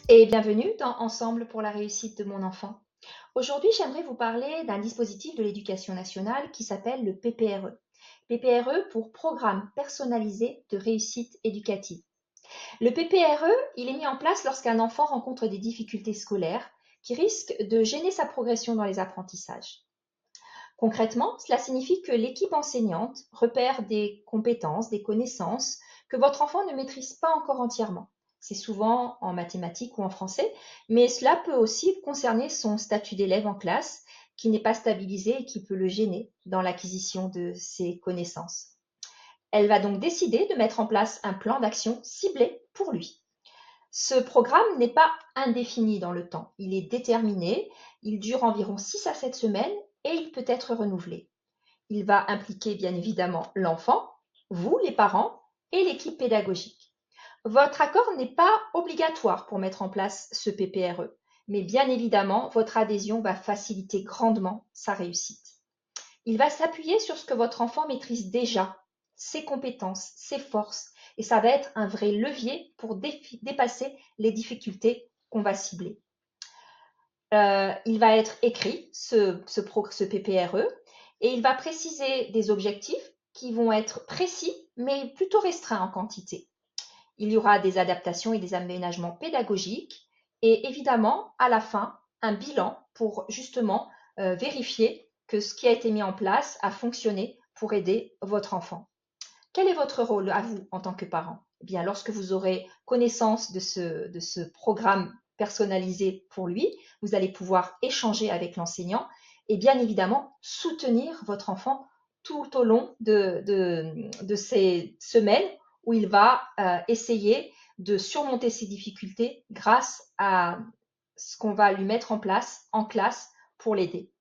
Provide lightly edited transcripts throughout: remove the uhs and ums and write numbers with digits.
Et bienvenue dans Ensemble pour la réussite de mon enfant. Aujourd'hui, j'aimerais vous parler d'un dispositif de l'éducation nationale qui s'appelle le PPRE. PPRE pour Programme personnalisé de réussite éducative. Le PPRE, il est mis en place lorsqu'un enfant rencontre des difficultés scolaires qui risquent de gêner sa progression dans les apprentissages. Concrètement, cela signifie que l'équipe enseignante repère des compétences, des connaissances que votre enfant ne maîtrise pas encore entièrement. C'est souvent en mathématiques ou en français, mais cela peut aussi concerner son statut d'élève en classe qui n'est pas stabilisé et qui peut le gêner dans l'acquisition de ses connaissances. Elle va donc décider de mettre en place un plan d'action ciblé pour lui. Ce programme n'est pas indéfini dans le temps, il est déterminé, il dure environ 6 à 7 semaines et il peut être renouvelé. Il va impliquer bien évidemment l'enfant, vous les parents et l'équipe pédagogique. Votre accord n'est pas obligatoire pour mettre en place ce PPRE, mais bien évidemment, votre adhésion va faciliter grandement sa réussite. Il va s'appuyer sur ce que votre enfant maîtrise déjà, ses compétences, ses forces, et ça va être un vrai levier pour dépasser les difficultés qu'on va cibler. Il va être écrit, ce PPRE, et il va préciser des objectifs qui vont être précis, mais plutôt restreints en quantité. Il y aura des adaptations et des aménagements pédagogiques, et évidemment, à la fin, un bilan pour justement vérifier que ce qui a été mis en place a fonctionné pour aider votre enfant. Quel est votre rôle à vous en tant que parent? Eh bien, lorsque vous aurez connaissance de ce programme personnalisé pour lui, vous allez pouvoir échanger avec l'enseignant et bien évidemment soutenir votre enfant tout au long de ces semaines où il va essayer de surmonter ses difficultés grâce à ce qu'on va lui mettre en place en classe pour l'aider.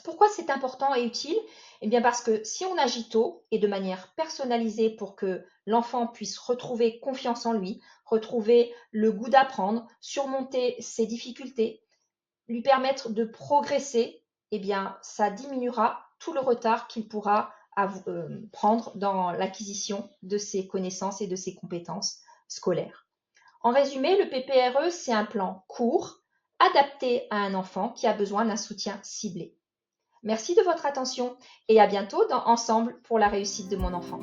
Pourquoi c'est important et utile? Eh bien parce que si on agit tôt et de manière personnalisée pour que l'enfant puisse retrouver confiance en lui, retrouver le goût d'apprendre, surmonter ses difficultés, lui permettre de progresser, eh bien ça diminuera tout le retard qu'il pourra prendre dans l'acquisition de ses connaissances et de ses compétences scolaires. En résumé, le PPRE, c'est un plan court, adapté à un enfant qui a besoin d'un soutien ciblé. Merci de votre attention et à bientôt dans Ensemble pour la réussite de mon enfant.